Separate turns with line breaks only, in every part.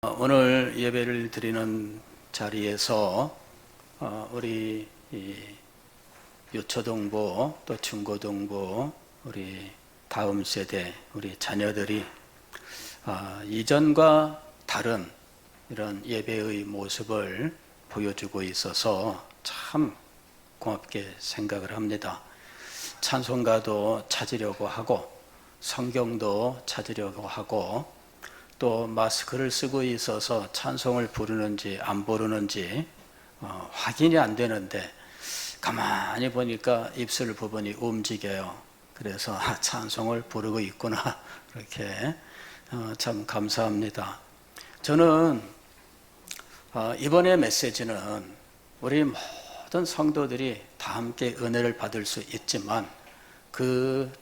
오늘 예배를 드리는 자리에서 우리 유초동부 또 중고동부 우리 다음 세대 우리 자녀들이 이전과 다른 이런 예배의 모습을 보여주고 있어서 참 고맙게 생각을 합니다. 찬송가도 찾으려고 하고 성경도 찾으려고 하고 또 마스크를 쓰고 있어서 찬송을 부르는지 안 부르는지 확인이 안 되는데 가만히 보니까 입술 부분이 움직여요. 그래서 찬송을 부르고 있구나 이렇게 참 감사합니다. 저는 이번의 메시지는 우리 모든 성도들이 다 함께 은혜를 받을 수 있지만 그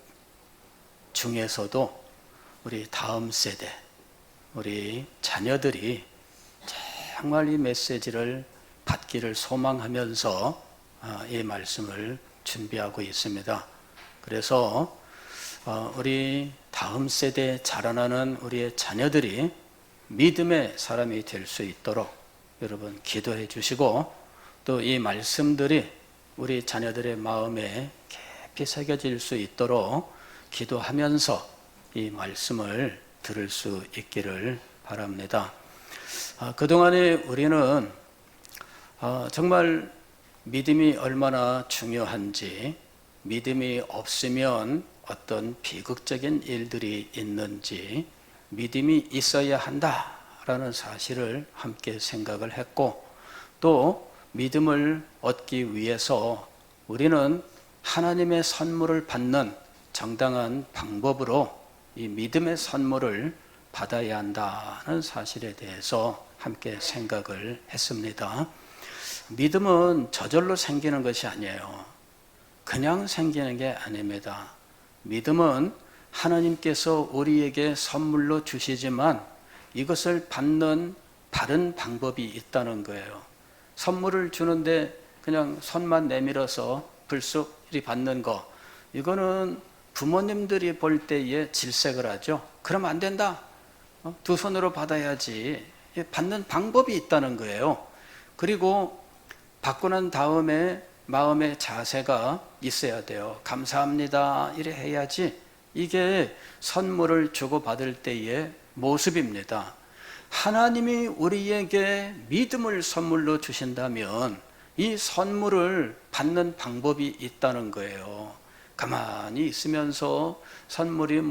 중에서도 우리 다음 세대 우리 자녀들이 정말 이 메시지를 받기를 소망하면서 이 말씀을 준비하고 있습니다. 그래서 우리 다음 세대에 자라나는 우리의 자녀들이 믿음의 사람이 될 수 있도록 여러분 기도해 주시고 또 이 말씀들이 우리 자녀들의 마음에 깊이 새겨질 수 있도록 기도하면서 이 말씀을 들을 수 있기를 바랍니다. 그동안에 우리는 정말 믿음이 얼마나 중요한지, 믿음이 없으면 어떤 비극적인 일들이 있는지, 믿음이 있어야 한다라는 사실을 함께 생각을 했고, 또 믿음을 얻기 위해서 우리는 하나님의 선물을 받는 정당한 방법으로 이 믿음의 선물을 받아야 한다는 사실에 대해서 함께 생각을 했습니다. 믿음은 저절로 생기는 것이 아니에요. 그냥 생기는 게 아닙니다. 믿음은 하나님께서 우리에게 선물로 주시지만 이것을 받는 바른 방법이 있다는 거예요. 선물을 주는데 그냥 손만 내밀어서 불쑥 이리 받는 거, 이거는 부모님들이 볼 때에 질색을 하죠. 그러면 안 된다. 두 손으로 받아야지. 받는 방법이 있다는 거예요. 그리고 받고 난 다음에 마음의 자세가 있어야 돼요. 감사합니다. 이래 해야지. 이게 선물을 주고받을 때의 모습입니다. 하나님이 우리에게 믿음을 선물로 주신다면 이 선물을 받는 방법이 있다는 거예요. 가만히 있으면서 선물이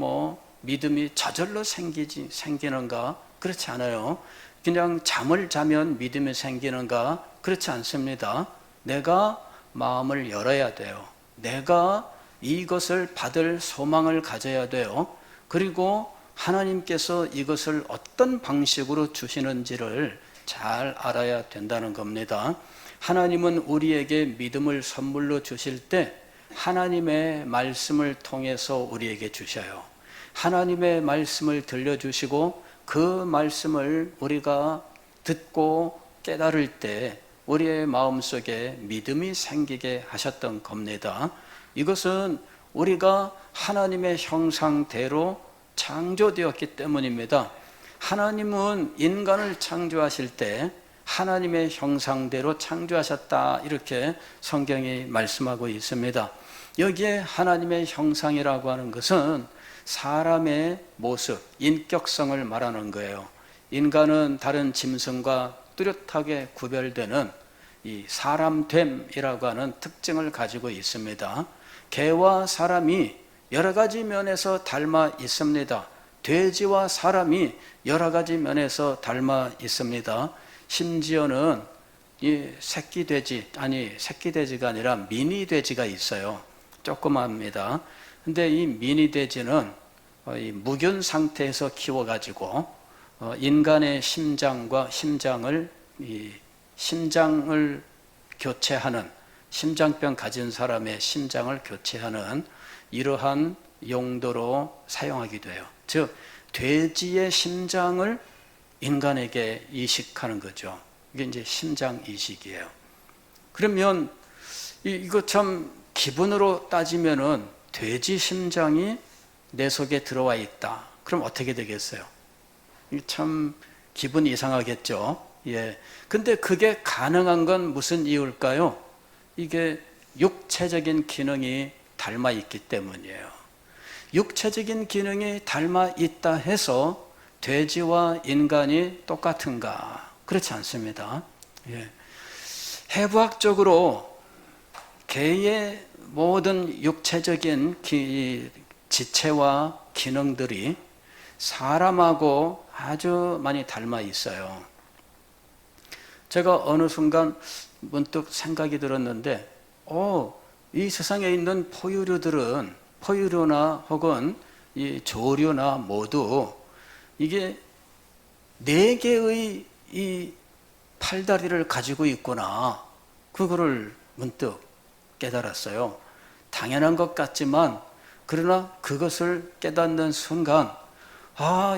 믿음이 저절로 생기는가? 그렇지 않아요. 그냥 잠을 자면 믿음이 생기는가? 그렇지 않습니다. 내가 마음을 열어야 돼요. 내가 이것을 받을 소망을 가져야 돼요. 그리고 하나님께서 이것을 어떤 방식으로 주시는지를 잘 알아야 된다는 겁니다. 하나님은 우리에게 믿음을 선물로 주실 때 하나님의 말씀을 통해서 우리에게 주셔요. 하나님의 말씀을 들려주시고 그 말씀을 우리가 듣고 깨달을 때 우리의 마음속에 믿음이 생기게 하셨던 겁니다. 이것은 우리가 하나님의 형상대로 창조되었기 때문입니다. 하나님은 인간을 창조하실 때 하나님의 형상대로 창조하셨다, 이렇게 성경이 말씀하고 있습니다. 여기에 하나님의 형상이라고 하는 것은 사람의 모습, 인격성을 말하는 거예요. 인간은 다른 짐승과 뚜렷하게 구별되는 이 사람됨이라고 하는 특징을 가지고 있습니다. 개와 사람이 여러 가지 면에서 닮아 있습니다. 돼지와 사람이 여러 가지 면에서 닮아 있습니다. 심지어는 이 새끼 돼지가 아니라 미니 돼지가 있어요. 조그맣습니다. 근데 이 미니 돼지는 무균 상태에서 키워가지고 인간의 심장과 심장을 교체하는, 심장병 가진 사람의 심장을 교체하는 이러한 용도로 사용하기도 해요. 즉 돼지의 심장을 인간에게 이식하는 거죠. 이게 이제 심장 이식이에요. 그러면 이거 참 기분으로 따지면은 돼지 심장이 내 속에 들어와 있다. 그럼 어떻게 되겠어요? 참 기분이 이상하겠죠. 예. 근데 그게 가능한 건 무슨 이유일까요? 이게 육체적인 기능이 닮아 있기 때문이에요. 육체적인 기능이 닮아 있다 해서 돼지와 인간이 똑같은가? 그렇지 않습니다. 예. 해부학적으로 개의 모든 육체적인 지체와 기능들이 사람하고 아주 많이 닮아 있어요. 제가 어느 순간 문득 생각이 들었는데, 이 세상에 있는 포유류나 혹은 이 조류나 모두 이게 4개의 이 팔다리를 가지고 있구나. 그거를 문득 깨달았어요. 당연한 것 같지만 그러나 그것을 깨닫는 순간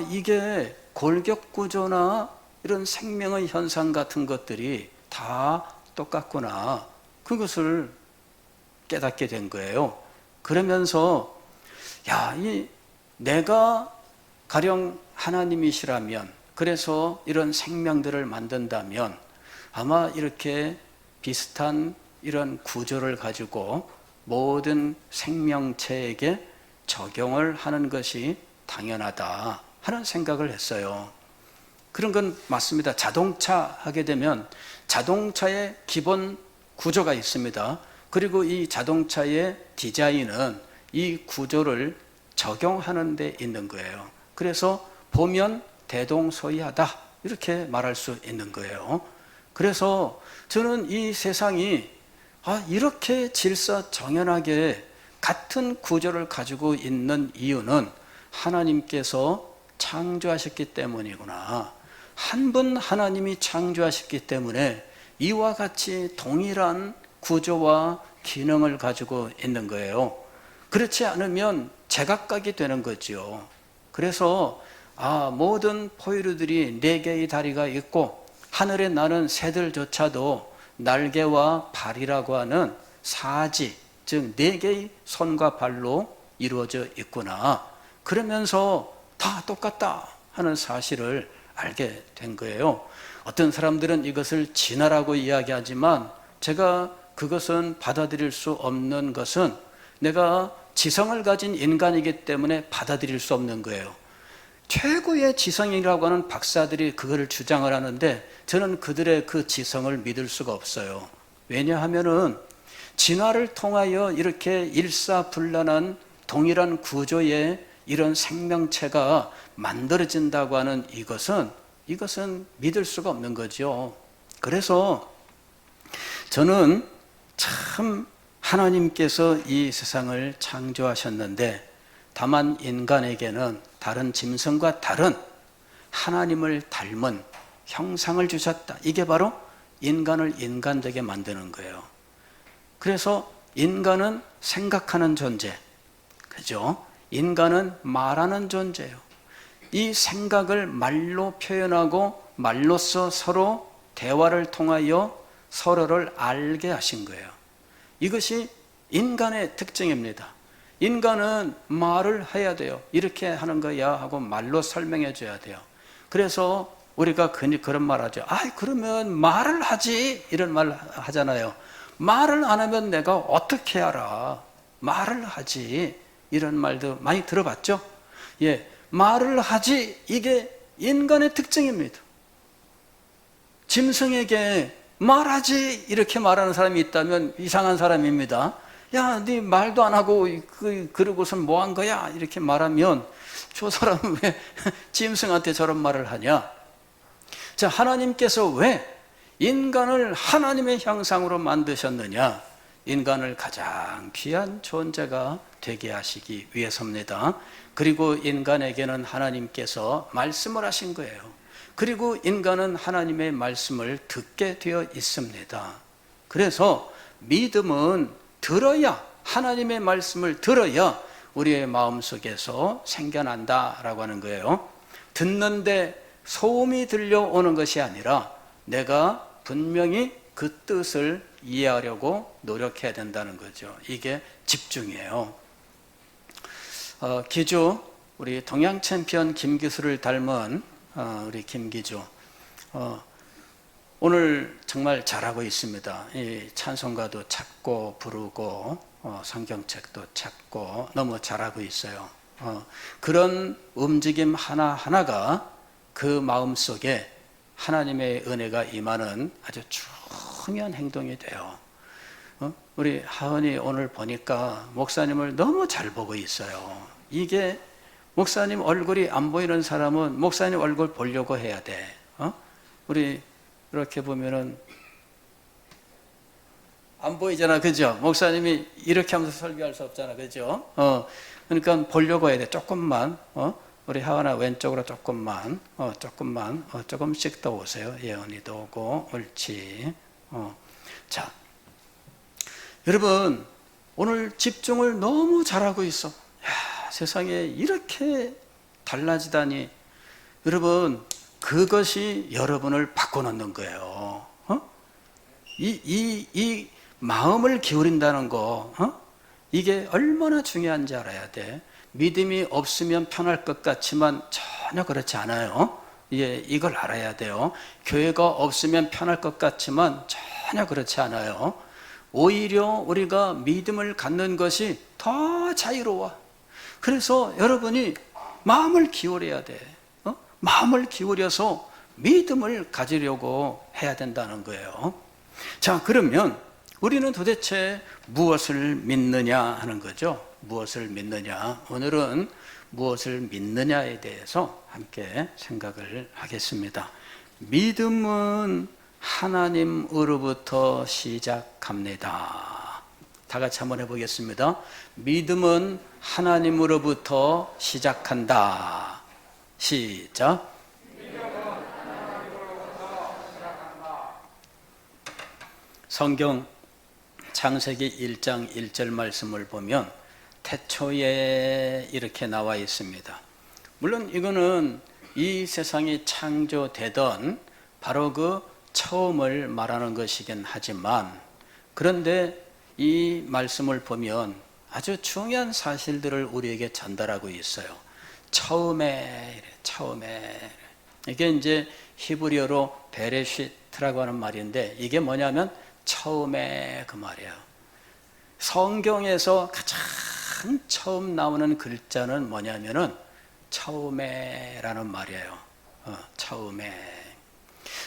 이게 골격구조나 이런 생명의 현상 같은 것들이 다 똑같구나. 그것을 깨닫게 된 거예요. 그러면서 내가 가령 하나님이시라면, 그래서 이런 생명들을 만든다면 아마 이렇게 비슷한 이런 구조를 가지고 모든 생명체에게 적용을 하는 것이 당연하다 하는 생각을 했어요. 그런 건 맞습니다. 자동차 하게 되면 자동차의 기본 구조가 있습니다. 그리고 이 자동차의 디자인은 이 구조를 적용하는 데 있는 거예요. 그래서 보면 대동소이하다 이렇게 말할 수 있는 거예요. 그래서 저는 이 세상이 이렇게 질서정연하게 같은 구조를 가지고 있는 이유는 하나님께서 창조하셨기 때문이구나. 한 분 하나님이 창조하셨기 때문에 이와 같이 동일한 구조와 기능을 가지고 있는 거예요. 그렇지 않으면 제각각이 되는 거죠. 그래서 모든 포유류들이 4개의 다리가 있고 하늘에 나는 새들조차도 날개와 발이라고 하는 사지, 즉 4개의 손과 발로 이루어져 있구나. 그러면서 다 똑같다 하는 사실을 알게 된 거예요. 어떤 사람들은 이것을 진화라고 이야기하지만 제가 그것은 받아들일 수 없는 것은 내가 지성을 가진 인간이기 때문에 받아들일 수 없는 거예요. 최고의 지성이라고 하는 박사들이 그거를 주장을 하는데 저는 그들의 그 지성을 믿을 수가 없어요. 왜냐하면은 진화를 통하여 이렇게 일사불란한 동일한 구조의 이런 생명체가 만들어진다고 하는 이것은 믿을 수가 없는 거죠. 그래서 저는 참 하나님께서 이 세상을 창조하셨는데 다만 인간에게는 다른 짐승과 다른 하나님을 닮은 형상을 주셨다. 이게 바로 인간을 인간되게 만드는 거예요. 그래서 인간은 생각하는 존재, 그죠? 인간은 말하는 존재예요. 이 생각을 말로 표현하고 말로써 서로 대화를 통하여 서로를 알게 하신 거예요. 이것이 인간의 특징입니다. 인간은 말을 해야 돼요. 이렇게 하는 거야 하고 말로 설명해 줘야 돼요. 그래서 우리가 그런 말 하죠. 그러면 말을 하지 이런 말 하잖아요. 말을 안 하면 내가 어떻게 알아? 말을 하지 이런 말도 많이 들어봤죠? 예, 말을 하지 이게 인간의 특징입니다. 짐승에게 말하지 이렇게 말하는 사람이 있다면 이상한 사람입니다. 야, 네 말도 안 하고 그러고선 뭐 한 거야? 이렇게 말하면 저 사람은 왜 짐승한테 저런 말을 하냐? 자, 하나님께서 왜 인간을 하나님의 형상으로 만드셨느냐? 인간을 가장 귀한 존재가 되게 하시기 위해서입니다. 그리고 인간에게는 하나님께서 말씀을 하신 거예요. 그리고 인간은 하나님의 말씀을 듣게 되어 있습니다. 그래서 믿음은 들어야, 하나님의 말씀을 들어야 우리의 마음속에서 생겨난다라고 하는 거예요. 듣는데 소음이 들려오는 것이 아니라 내가 분명히 그 뜻을 이해하려고 노력해야 된다는 거죠. 이게 집중이에요. 기주 우리 동양 챔피언 김기수를 닮은 우리 김기주. 오늘 정말 잘하고 있습니다. 이 찬송가도 찾고 부르고 성경책도 찾고 너무 잘하고 있어요. 그런 움직임 하나하나가 그 마음속에 하나님의 은혜가 임하는 아주 중요한 행동이 돼요. 우리 하은이 오늘 보니까 목사님을 너무 잘 보고 있어요. 이게 목사님 얼굴이 안 보이는 사람은 목사님 얼굴 보려고 해야 돼. 우리 이렇게 보면은 안 보이잖아, 그죠? 목사님이 이렇게 하면서 설교할 수 없잖아, 그죠? 그러니까 보려고 해야 돼. 조금만, 우리 하은아 왼쪽으로 조금만, 조금씩 더 오세요. 예언이도 오고, 옳지. 자, 여러분, 오늘 집중을 너무 잘하고 있어. 야, 세상에 이렇게 달라지다니. 여러분, 그것이 여러분을 바꿔놓는 거예요. 이 마음을 기울인다는 거, 이게 얼마나 중요한지 알아야 돼. 믿음이 없으면 편할 것 같지만 전혀 그렇지 않아요. 예, 이걸 알아야 돼요. 교회가 없으면 편할 것 같지만 전혀 그렇지 않아요. 오히려 우리가 믿음을 갖는 것이 더 자유로워. 그래서 여러분이 마음을 기울여야 돼. 마음을 기울여서 믿음을 가지려고 해야 된다는 거예요. 자, 그러면 우리는 도대체 무엇을 믿느냐 하는 거죠. 무엇을 믿느냐. 오늘은 무엇을 믿느냐에 대해서 함께 생각을 하겠습니다. 믿음은 하나님으로부터 시작합니다. 다 같이 한번 해보겠습니다. 믿음은 하나님으로부터 시작한다. 시작. 성경 창세기 1장 1절 말씀을 보면 태초에 이렇게 나와 있습니다. 물론 이거는 이 세상이 창조되던 바로 그 처음을 말하는 것이긴 하지만, 그런데 이 말씀을 보면 아주 중요한 사실들을 우리에게 전달하고 있어요. 처음에. 이게 이제 히브리어로 베레시트라고 하는 말인데, 이게 뭐냐면 처음에 그 말이에요. 성경에서 가장 처음 나오는 글자는 뭐냐면은 처음에라는 말이에요. 처음에.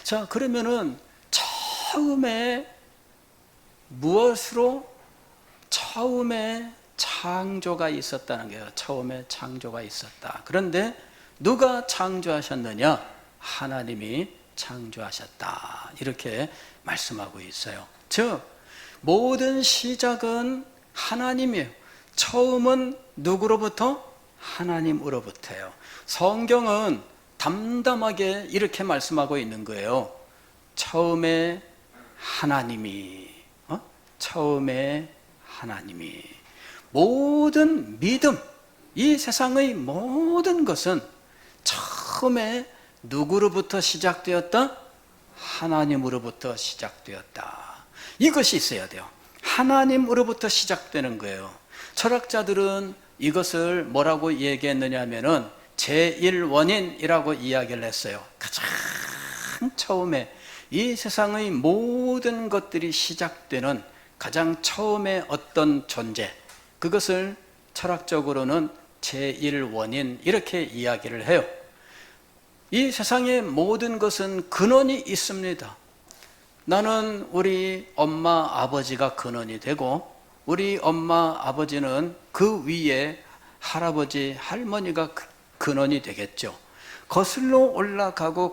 자, 그러면은 처음에 무엇으로? 처음에 창조가 있었다는 거예요. 처음에 창조가 있었다. 그런데 누가 창조하셨느냐? 하나님이 창조하셨다. 이렇게 말씀하고 있어요. 즉, 모든 시작은 하나님이에요. 처음은 누구로부터? 하나님으로부터예요. 성경은 담담하게 이렇게 말씀하고 있는 거예요. 처음에 하나님이, 처음에 하나님이. 모든 믿음, 이 세상의 모든 것은 처음에 누구로부터 시작되었다? 하나님으로부터 시작되었다. 이것이 있어야 돼요. 하나님으로부터 시작되는 거예요. 철학자들은 이것을 뭐라고 얘기했느냐 하면은 제1원인이라고 이야기를 했어요. 가장 처음에 이 세상의 모든 것들이 시작되는 가장 처음에 어떤 존재, 그것을 철학적으로는 제1원인 이렇게 이야기를 해요. 이 세상의 모든 것은 근원이 있습니다. 나는 우리 엄마 아버지가 근원이 되고, 우리 엄마 아버지는 그 위에 할아버지 할머니가 근원이 되겠죠. 거슬러 올라가서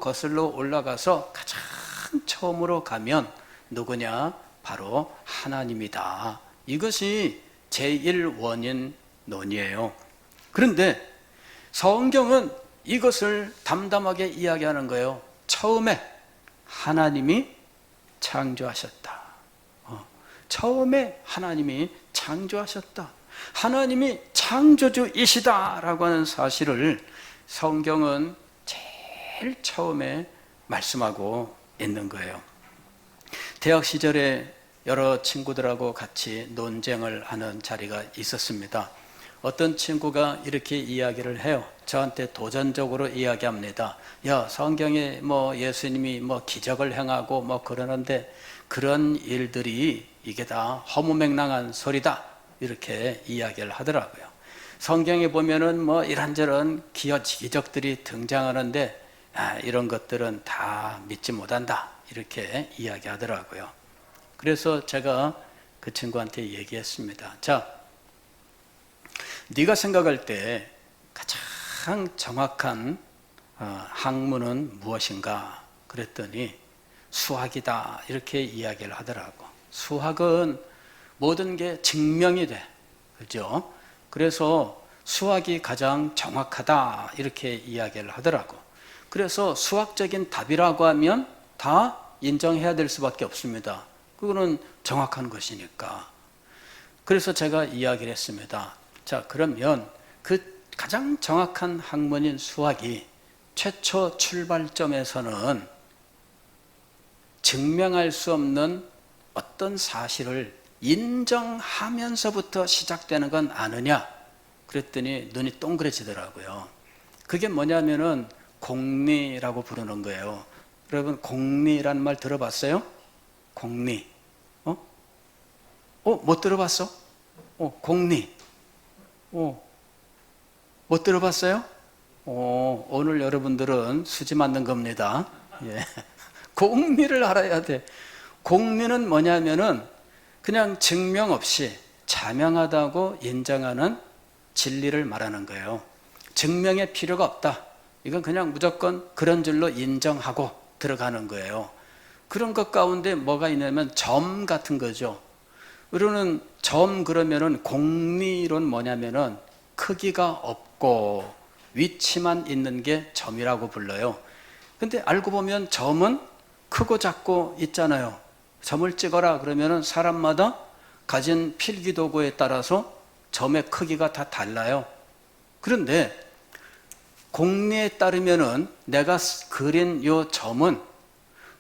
가장 처음으로 가면 누구냐? 바로 하나님이다. 이것이 제1원인 논이에요. 그런데 성경은 이것을 담담하게 이야기하는 거예요. 처음에 하나님이 창조하셨다. 처음에 하나님이 창조하셨다. 하나님이 창조주이시다라고 하는 사실을 성경은 제일 처음에 말씀하고 있는 거예요. 대학 시절에 여러 친구들하고 같이 논쟁을 하는 자리가 있었습니다. 어떤 친구가 이렇게 이야기를 해요. 저한테 도전적으로 이야기합니다. 야, 성경에 뭐 예수님이 뭐 기적을 행하고 뭐 그러는데 그런 일들이 이게 다 허무맹랑한 소리다. 이렇게 이야기를 하더라고요. 성경에 보면은 뭐 이런저런 기적들이 등장하는데 이런 것들은 다 믿지 못한다. 이렇게 이야기하더라고요. 그래서 제가 그 친구한테 얘기했습니다. 자, 네가 생각할 때 가장 정확한 학문은 무엇인가? 그랬더니 수학이다. 이렇게 이야기를 하더라고. 수학은 모든 게 증명이 돼. 그죠? 그래서 수학이 가장 정확하다. 이렇게 이야기를 하더라고. 그래서 수학적인 답이라고 하면 다 인정해야 될 수밖에 없습니다. 그거는 정확한 것이니까. 그래서 제가 이야기를 했습니다. 자, 그러면 그 가장 정확한 학문인 수학이 최초 출발점에서는 증명할 수 없는 어떤 사실을 인정하면서부터 시작되는 건 아느냐? 그랬더니 눈이 동그래지더라고요. 그게 뭐냐면은 공리라고 부르는 거예요. 여러분, 공리라는 말 들어봤어요? 공리. 못 들어봤어? 공리. 못 들어봤어요? 오늘 여러분들은 수지 맞는 겁니다. 예. 공리를 알아야 돼. 공리는 뭐냐면은 그냥 증명 없이 자명하다고 인정하는 진리를 말하는 거예요. 증명의 필요가 없다. 이건 그냥 무조건 그런 줄로 인정하고 들어가는 거예요. 그런 것 가운데 뭐가 있냐면 점 같은 거죠. 우리는 점 그러면은 공리론 뭐냐면은 크기가 없고 위치만 있는 게 점이라고 불러요. 근데 알고 보면 점은 크고 작고 있잖아요. 점을 찍어라 그러면은 사람마다 가진 필기도구에 따라서 점의 크기가 다 달라요. 그런데 공리에 따르면은 내가 그린 요 점은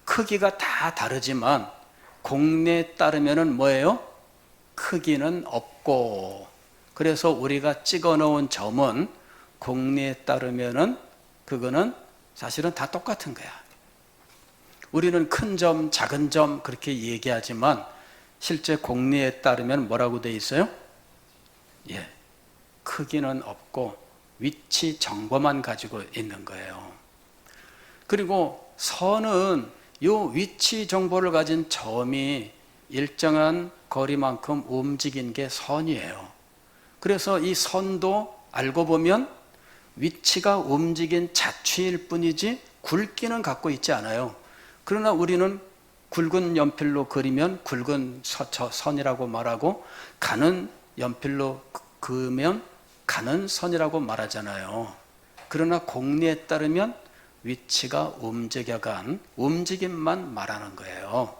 크기가 다 다르지만 공리에 따르면은 뭐예요? 크기는 없고, 그래서 우리가 찍어 놓은 점은 공리에 따르면은 그거는 사실은 다 똑같은 거야. 우리는 큰 점, 작은 점 그렇게 얘기하지만 실제 공리에 따르면 뭐라고 돼 있어요? 예, 크기는 없고 위치 정보만 가지고 있는 거예요. 그리고 선은 요 위치 정보를 가진 점이 일정한 거리만큼 움직인 게 선이에요. 그래서 이 선도 알고 보면 위치가 움직인 자취일 뿐이지 굵기는 갖고 있지 않아요. 그러나 우리는 굵은 연필로 그리면 굵은 선이라고 말하고 가는 연필로 그으면 가는 선이라고 말하잖아요. 그러나 공리에 따르면 위치가 움직여간 움직임만 말하는 거예요.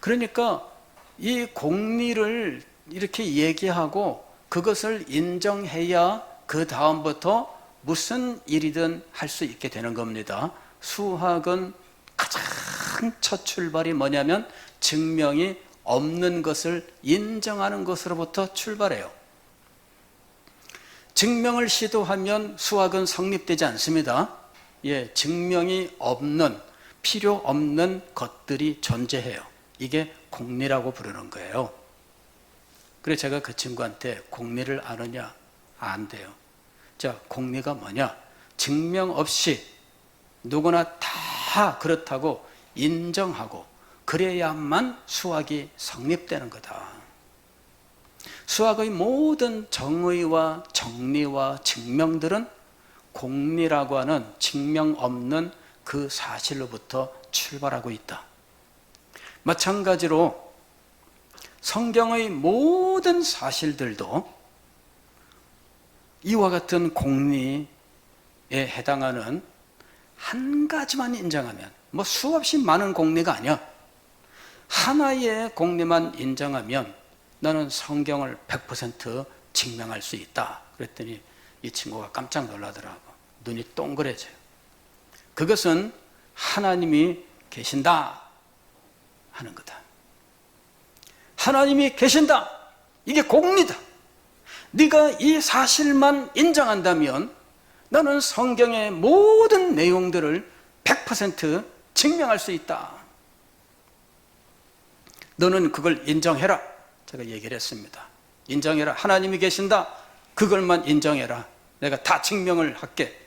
그러니까 이 공리를 이렇게 얘기하고 그것을 인정해야 그 다음부터 무슨 일이든 할 수 있게 되는 겁니다. 수학은 가장 첫 출발이 뭐냐면 증명이 없는 것을 인정하는 것으로부터 출발해요. 증명을 시도하면 수학은 성립되지 않습니다. 예, 증명이 없는, 필요 없는 것들이 존재해요. 이게 공리라고 부르는 거예요. 그래서 제가 그 친구한테 공리를 아느냐? 안 돼요. 자, 공리가 뭐냐? 증명 없이 누구나 다 그렇다고 인정하고 그래야만 수학이 성립되는 거다. 수학의 모든 정의와 정리와 증명들은 공리라고 하는 증명 없는 그 사실로부터 출발하고 있다. 마찬가지로 성경의 모든 사실들도 이와 같은 공리에 해당하는 한 가지만 인정하면, 뭐 수없이 많은 공리가 아니야. 하나의 공리만 인정하면 너는 성경을 100% 증명할 수 있다. 그랬더니 이 친구가 깜짝 놀라더라고. 눈이 동그래져요. 그것은 하나님이 계신다 하는 거다. 하나님이 계신다. 이게 공리다. 네가 이 사실만 인정한다면 너는 성경의 모든 내용들을 100% 증명할 수 있다. 너는 그걸 인정해라. 제가 얘기를 했습니다. 인정해라. 하나님이 계신다. 그걸만 인정해라. 내가 다 증명을 할게.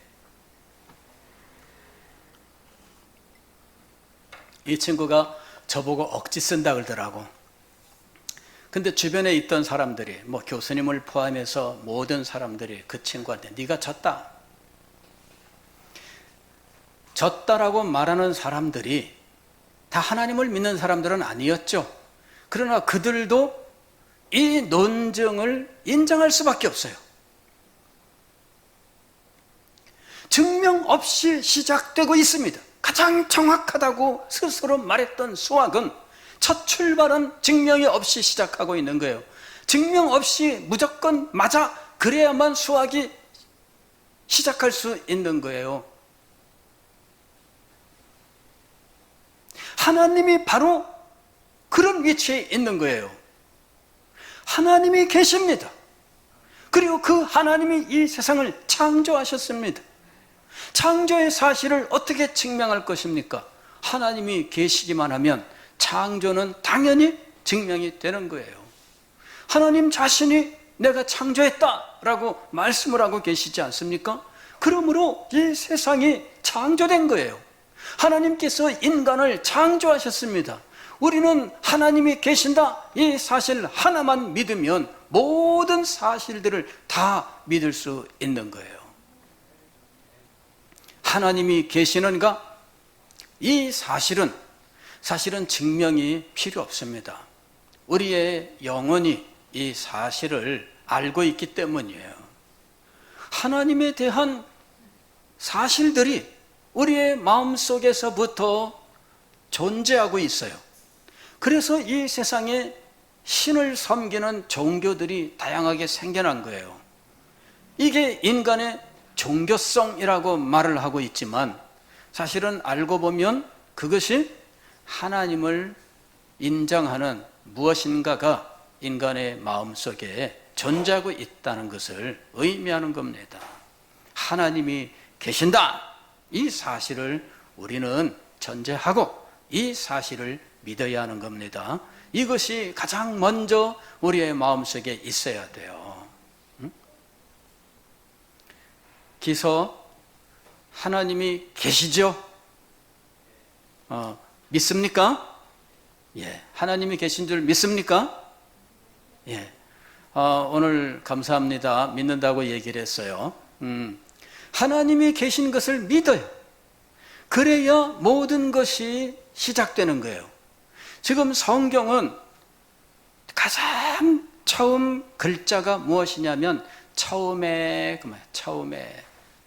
이 친구가 저보고 억지 쓴다 그러더라고. 근데 주변에 있던 사람들이, 뭐 교수님을 포함해서 모든 사람들이 그 친구한테 네가 졌다. 졌다라고 말하는 사람들이 다 하나님을 믿는 사람들은 아니었죠. 그러나 그들도 이 논증을 인정할 수밖에 없어요. 증명 없이 시작되고 있습니다. 가장 정확하다고 스스로 말했던 수학은 첫 출발은 증명이 없이 시작하고 있는 거예요. 증명 없이 무조건 맞아 그래야만 수학이 시작할 수 있는 거예요. 하나님이 바로 그런 위치에 있는 거예요. 하나님이 계십니다. 그리고 그 하나님이 이 세상을 창조하셨습니다. 창조의 사실을 어떻게 증명할 것입니까? 하나님이 계시기만 하면 창조는 당연히 증명이 되는 거예요. 하나님 자신이 내가 창조했다라고 말씀을 하고 계시지 않습니까? 그러므로 이 세상이 창조된 거예요. 하나님께서 인간을 창조하셨습니다. 우리는 하나님이 계신다 이 사실 하나만 믿으면 모든 사실들을 다 믿을 수 있는 거예요. 하나님이 계시는가? 이 사실은 증명이 필요 없습니다. 우리의 영혼이 이 사실을 알고 있기 때문이에요. 하나님에 대한 사실들이 우리의 마음속에서부터 존재하고 있어요. 그래서 이 세상에 신을 섬기는 종교들이 다양하게 생겨난 거예요. 이게 인간의 종교성이라고 말을 하고 있지만 사실은 알고 보면 그것이 하나님을 인정하는 무엇인가가 인간의 마음속에 존재하고 있다는 것을 의미하는 겁니다. 하나님이 계신다. 이 사실을 우리는 전제하고 이 사실을 믿어야 하는 겁니다. 이것이 가장 먼저 우리의 마음속에 있어야 돼요. 기서 하나님이 계시죠? 믿습니까? 예, 하나님이 계신 줄 믿습니까? 예, 오늘 감사합니다. 믿는다고 얘기를 했어요. 하나님이 계신 것을 믿어요. 그래야 모든 것이 시작되는 거예요. 지금 성경은 가장 처음 글자가 무엇이냐면 처음에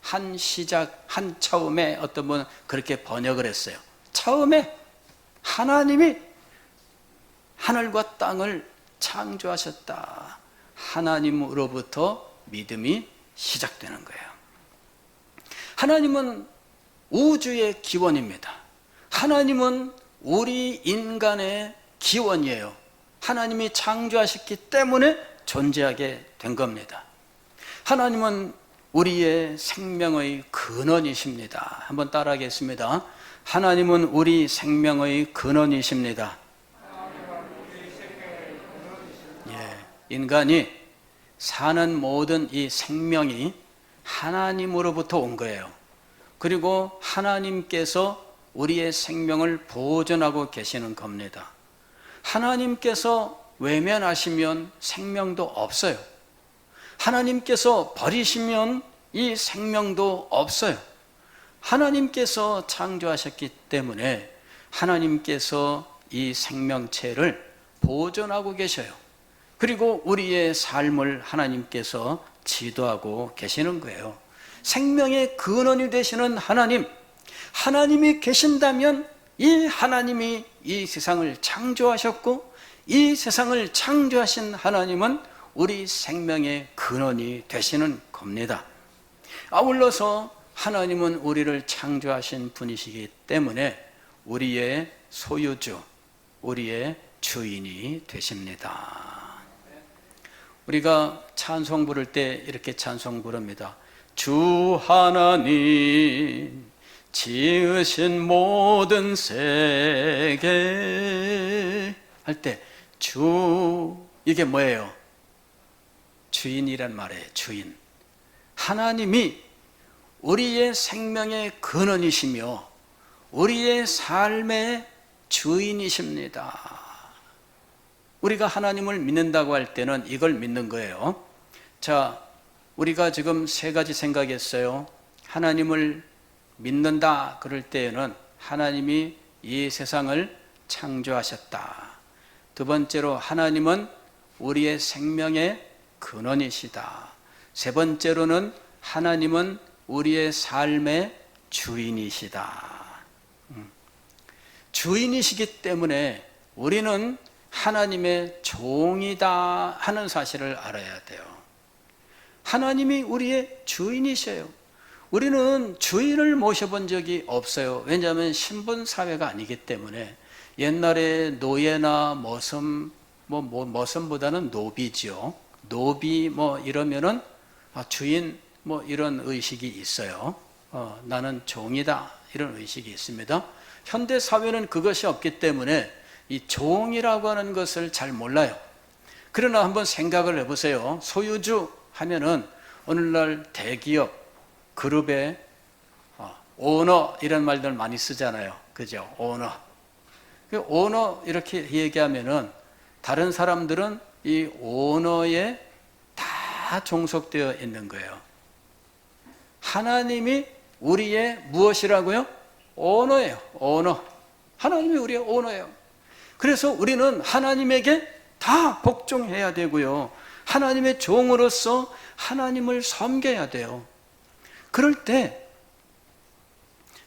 한 시작, 한 처음에 어떤 분은 그렇게 번역을 했어요. 처음에 하나님이 하늘과 땅을 창조하셨다. 하나님으로부터 믿음이 시작되는 거예요. 하나님은 우주의 기원입니다. 하나님은 우리 인간의 기원이에요. 하나님이 창조하셨기 때문에 존재하게 된 겁니다. 하나님은 우리의 생명의 근원이십니다. 한번 따라하겠습니다. 하나님은 우리 생명의 근원이십니다. 예, 인간이 사는 모든 이 생명이 하나님으로부터 온 거예요. 그리고 하나님께서 우리의 생명을 보존하고 계시는 겁니다. 하나님께서 외면하시면 생명도 없어요. 하나님께서 버리시면 이 생명도 없어요. 하나님께서 창조하셨기 때문에 하나님께서 이 생명체를 보존하고 계셔요. 그리고 우리의 삶을 하나님께서 지도하고 계시는 거예요. 생명의 근원이 되시는 하나님, 하나님이 계신다면 이 하나님이 이 세상을 창조하셨고 이 세상을 창조하신 하나님은 우리 생명의 근원이 되시는 겁니다. 아울러서 하나님은 우리를 창조하신 분이시기 때문에 우리의 소유주, 우리의 주인이 되십니다. 우리가 찬송 부를 때 이렇게 찬송 부릅니다. 주 하나님 지으신 모든 세계 할 때 주, 이게 뭐예요? 주인이란 말이에요. 주인. 하나님이 우리의 생명의 근원이시며 우리의 삶의 주인이십니다. 우리가 하나님을 믿는다고 할 때는 이걸 믿는 거예요. 자, 우리가 지금 세 가지 생각했어요. 하나님을 믿는다 그럴 때에는 하나님이 이 세상을 창조하셨다. 두 번째로 하나님은 우리의 생명의 근원이시다. 세 번째로는 하나님은 우리의 삶의 주인이시다. 주인이시기 때문에 우리는 하나님의 종이다 하는 사실을 알아야 돼요. 하나님이 우리의 주인이셔요. 우리는 주인을 모셔본 적이 없어요. 왜냐하면 신분사회가 아니기 때문에. 옛날에 노예나 머슴보다는 노비죠. 노비 이러면은 주인 이런 의식이 있어요. 나는 종이다 이런 의식이 있습니다. 현대 사회는 그것이 없기 때문에 이 종이라고 하는 것을 잘 몰라요. 그러나 한번 생각을 해보세요. 소유주 하면은 오늘날 대기업 그룹의 오너 이런 말들 많이 쓰잖아요. 그죠? 오너. 오너 이렇게 얘기하면은 다른 사람들은 이 오너에 다 종속되어 있는 거예요. 하나님이 우리의 무엇이라고요? 오너예요. 오너. 하나님이 우리의 오너예요. 그래서 우리는 하나님에게 다 복종해야 되고요. 하나님의 종으로서 하나님을 섬겨야 돼요. 그럴 때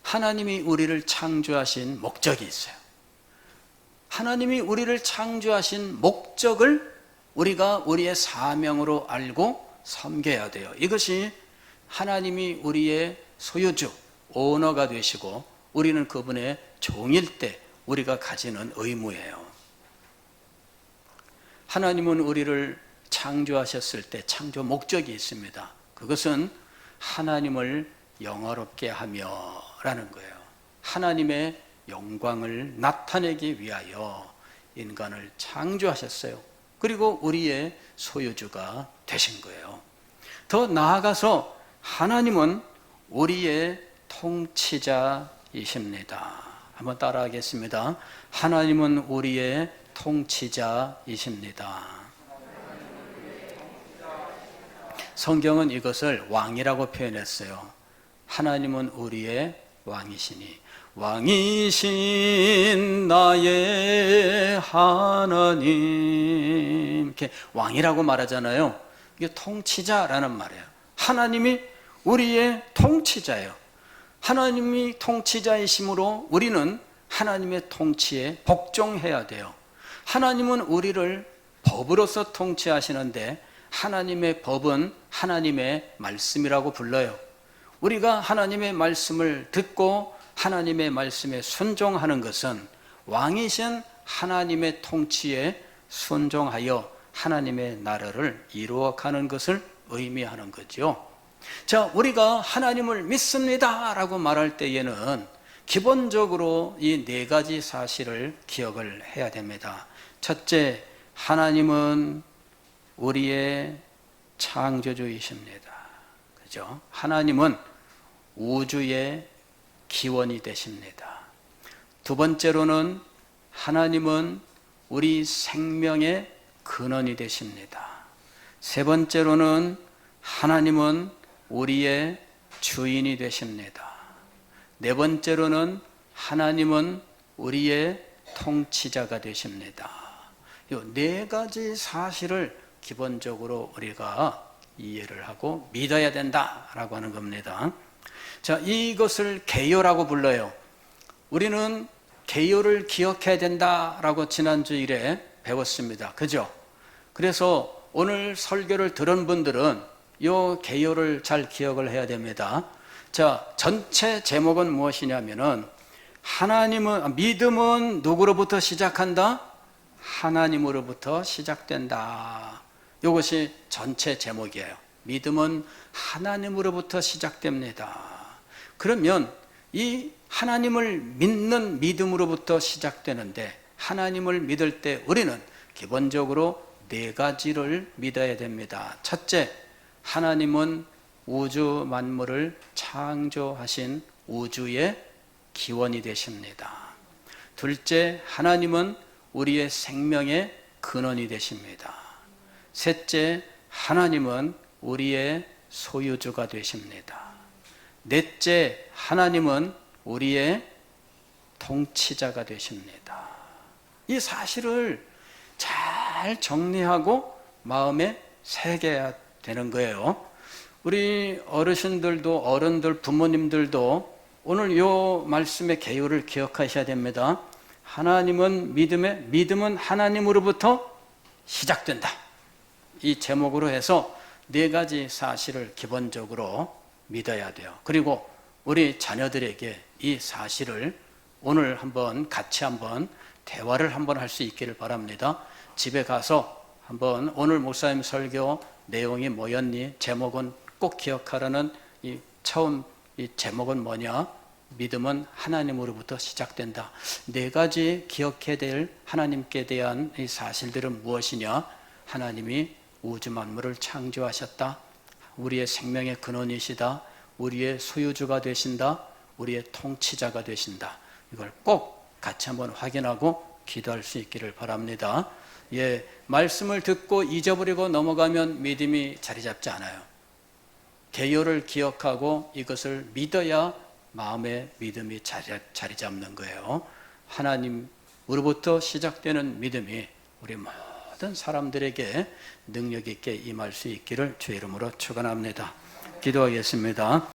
하나님이 우리를 창조하신 목적이 있어요. 하나님이 우리를 창조하신 목적을 우리가 우리의 사명으로 알고 섬겨야 돼요. 이것이 하나님이 우리의 소유주, 오너가 되시고 우리는 그분의 종일 때 우리가 가지는 의무예요. 하나님은 우리를 창조하셨을 때 창조 목적이 있습니다. 그것은 하나님을 영화롭게 하며 라는 거예요. 하나님의 영광을 나타내기 위하여 인간을 창조하셨어요. 그리고 우리의 소유주가 되신 거예요. 더 나아가서 하나님은 우리의 통치자이십니다. 한번 따라하겠습니다. 하나님은 우리의 통치자이십니다. 성경은 이것을 왕이라고 표현했어요. 하나님은 우리의 왕이시니 왕이신 나의 하나님, 이렇게 왕이라고 말하잖아요. 이게 통치자라는 말이에요. 하나님이 우리의 통치자예요. 하나님이 통치자이심으로 우리는 하나님의 통치에 복종해야 돼요. 하나님은 우리를 법으로서 통치하시는데 하나님의 법은 하나님의 말씀이라고 불러요. 우리가 하나님의 말씀을 듣고 하나님의 말씀에 순종하는 것은 왕이신 하나님의 통치에 순종하여 하나님의 나라를 이루어가는 것을 의미하는 거죠. 자, 우리가 하나님을 믿습니다 라고 말할 때에는 기본적으로 이 네 가지 사실을 기억을 해야 됩니다. 첫째, 하나님은 우리의 창조주이십니다. 그죠? 하나님은 우주의 기원이 되십니다. 두 번째로는 하나님은 우리 생명의 근원이 되십니다. 세 번째로는 하나님은 우리의 주인이 되십니다. 네 번째로는 하나님은 우리의 통치자가 되십니다. 이 네 가지 사실을 기본적으로 우리가 이해를 하고 믿어야 된다라고 하는 겁니다. 자, 이것을 개요라고 불러요. 우리는 개요를 기억해야 된다라고 지난주일에 배웠습니다. 그죠? 그래서 오늘 설교를 들은 분들은 이 개요를 잘 기억을 해야 됩니다. 자, 전체 제목은 무엇이냐면은 믿음은 누구로부터 시작한다? 하나님으로부터 시작된다. 이것이 전체 제목이에요. 믿음은 하나님으로부터 시작됩니다. 그러면 이 하나님을 믿는 믿음으로부터 시작되는데, 하나님을 믿을 때 우리는 기본적으로 네 가지를 믿어야 됩니다. 첫째, 하나님은 우주 만물을 창조하신 우주의 기원이 되십니다. 둘째, 하나님은 우리의 생명의 근원이 되십니다. 셋째, 하나님은 우리의 소유주가 되십니다. 넷째, 하나님은 우리의 통치자가 되십니다. 이 사실을 잘 정리하고 마음에 새겨야 되는 거예요. 우리 어르신들도, 어른들, 부모님들도 오늘 이 말씀의 개요를 기억하셔야 됩니다. 하나님은 믿음은 하나님으로부터 시작된다. 이 제목으로 해서 네 가지 사실을 기본적으로 믿어야 돼요. 그리고 우리 자녀들에게 이 사실을 오늘 같이 대화를 할 수 있기를 바랍니다. 집에 가서 오늘 목사님 설교 내용이 뭐였니? 제목은 꼭 기억하라는 처음 제목은 뭐냐? 믿음은 하나님으로부터 시작된다. 네 가지 기억해야 될 하나님께 대한 이 사실들은 무엇이냐? 하나님이 우주 만물을 창조하셨다. 우리의 생명의 근원이시다. 우리의 소유주가 되신다. 우리의 통치자가 되신다. 이걸 꼭 같이 확인하고 기도할 수 있기를 바랍니다. 말씀을 듣고 잊어버리고 넘어가면 믿음이 자리 잡지 않아요. 개요를 기억하고 이것을 믿어야 마음의 믿음이 자리 잡는 거예요. 하나님으로부터 시작되는 믿음이 우리 모든 사람들에게 능력 있게 임할 수 있기를 주의 이름으로 축원합니다. 기도하겠습니다.